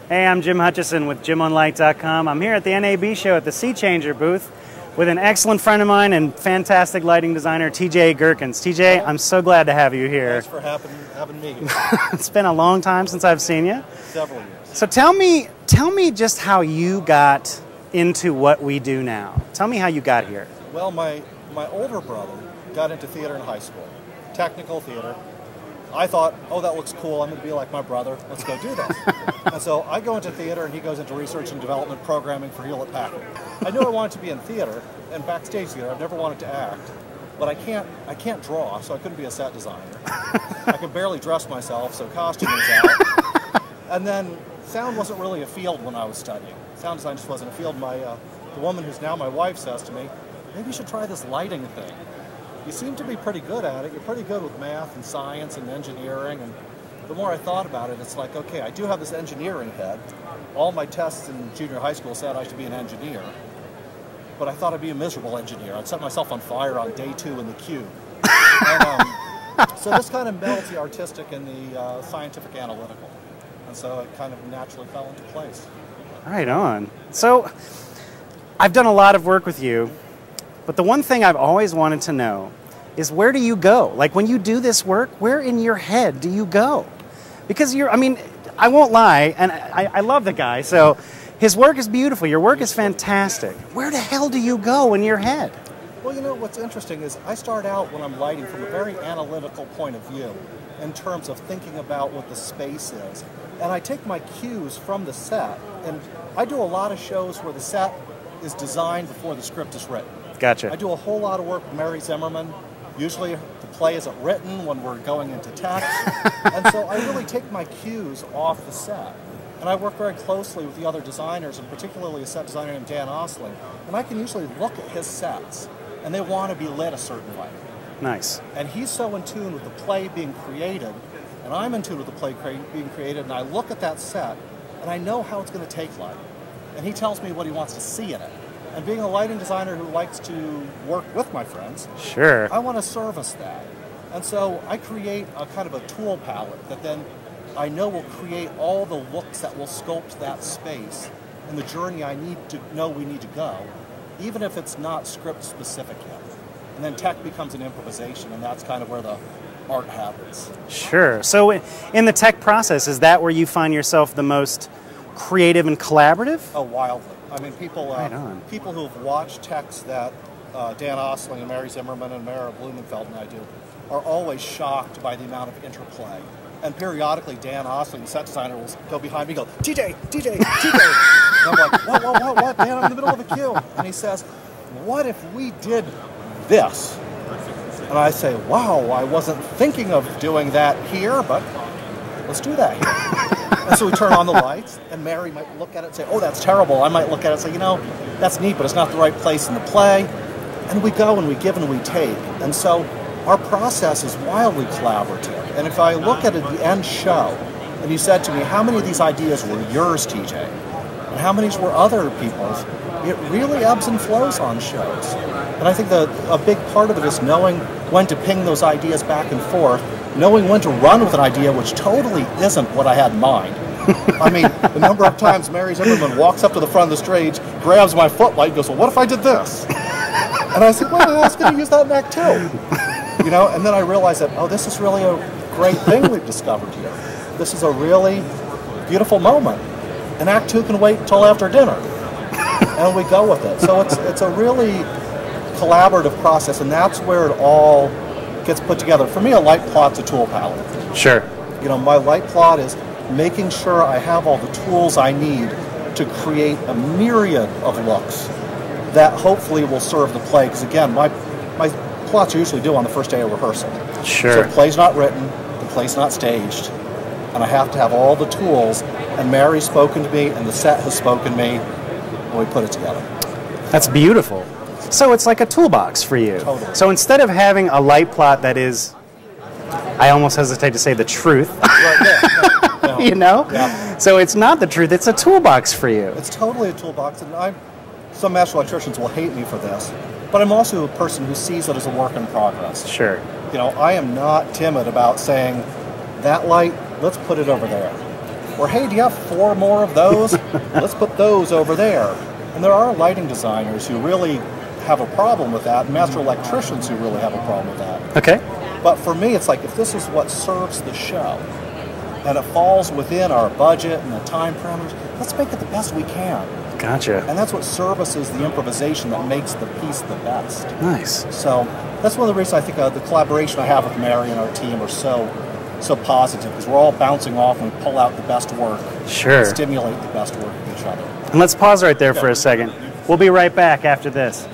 Hey, I'm Jim Hutchison with JimOnLight.com. I'm here at the NAB show at the Sea Changer booth with an excellent friend of mine and fantastic lighting designer, T.J. Gerckens. T.J., I'm so glad to have you here. Thanks for having me. It's been a long time since I've seen you. Several years. So tell me just how you got into what we do now. Tell me how you got here. Well, my older brother got into theater in high school, technical theater. I thought, oh, that looks cool. I'm going to be like my brother. Let's go do that. And so I go into theater, and he goes into research and development programming for Hewlett-Packard. I knew I wanted to be in theater and backstage theater. I've never wanted to act, but I can't draw, so I couldn't be a set designer. I could barely dress myself, so costume was out. And then sound wasn't really a field when I was studying. Sound design just wasn't a field. The woman who's now my wife says to me, maybe you should try this lighting thing. You seem to be pretty good at it. You're pretty good with math and science and engineering. And the more I thought about it, it's like, okay, I do have this engineering head. All my tests in junior high school said I should be an engineer. But I thought I'd be a miserable engineer. I'd set myself on fire on day 2 in the cube. And, so this kind of melds the artistic and the scientific analytical. And so it kind of naturally fell into place. Right on. So I've done a lot of work with you. But the one thing I've always wanted to know is, where do you go? Like, when you do this work, where in your head do you go? Because I won't lie, and I love the guy, so his work is beautiful, your work is fantastic. Where the hell do you go in your head? Well, you know, what's interesting is I start out when I'm lighting from a very analytical point of view in terms of thinking about what the space is. And I take my cues from the set, and I do a lot of shows where the set is designed before the script is written. Gotcha. I do a whole lot of work with Mary Zimmerman. Usually the play isn't written when we're going into text. And so I really take my cues off the set. And I work very closely with the other designers, and particularly a set designer named Dan Osling. And I can usually look at his sets, and they want to be lit a certain way. Nice. And he's so in tune with the play being created, and I'm in tune with the play being created, and I look at that set, and I know how it's going to take light. And he tells me what he wants to see in it. And being a lighting designer who likes to work with my friends, sure, I want to service that. And so I create a kind of a tool palette that then I know will create all the looks that will sculpt that space and the journey I need to know we need to go, even if it's not script specific yet. And then tech becomes an improvisation, and that's kind of where the art happens. Sure. So in the tech process, is that where you find yourself the most creative and collaborative? Oh, wildly. I mean, people who have watched texts that Dan Osling and Mary Zimmerman and Mara Blumenfeld and I do are always shocked by the amount of interplay. And periodically, Dan Osling, the set designer, will go behind me and go, TJ. And I'm like, what? Dan, I'm in the middle of a cue. And he says, what if we did this? And I say, wow, I wasn't thinking of doing that here, but let's do that here. And so we turn on the lights, and Mary might look at it and say, oh, that's terrible. I might look at it and say, you know, that's neat, but it's not the right place in the play. And we go and we give and we take. And so our process is wildly collaborative. And if I look at the end show, and you said to me, how many of these ideas were yours, TJ? And how many were other people's? It really ebbs and flows on shows. And I think a big part of it is knowing when to ping those ideas back and forth, knowing when to run with an idea which totally isn't what I had in mind. I mean, the number of times Mary Zimmerman walks up to the front of the stage, grabs my footlight, and goes, well, what if I did this? And I said, well, I was going to use that in Act 2. You know, and then I realized that, oh, this is really a great thing we've discovered here. This is a really beautiful moment. And Act 2 can wait until after dinner. And we go with it. So it's a really collaborative process, and that's where it all gets put together. For me, a light plot's a tool palette. Sure. You know, my light plot is making sure I have all the tools I need to create a myriad of looks that hopefully will serve the play. Because again, my plots are usually due on the first day of rehearsal. Sure. So the play's not written, the play's not staged, and I have to have all the tools, and Mary's spoken to me, and the set has spoken to me, and we put it together. That's beautiful. So it's like a toolbox for you. Totally. So instead of having a light plot that is, I almost hesitate to say the truth, Right, yeah. you know? Yeah. So it's not the truth, it's a toolbox for you. It's totally a toolbox, and some master electricians will hate me for this, but I'm also a person who sees it as a work in progress. Sure. You know, I am not timid about saying, that light, let's put it over there. Or, hey, do you have 4 more of those? Let's put those over there. And there are lighting designers who really have a problem with that, and master electricians who really have a problem with that. Okay. But for me, it's like, if this is what serves the show, and it falls within our budget and the time parameters, let's make it the best we can. Gotcha. And that's what services the improvisation that makes the piece the best. Nice. So that's one of the reasons I think the collaboration I have with Mary and our team are so positive, because we're all bouncing off and we pull out the best work. Sure. And stimulate the best work of each other. And let's pause right there for a second. We'll be right back after this.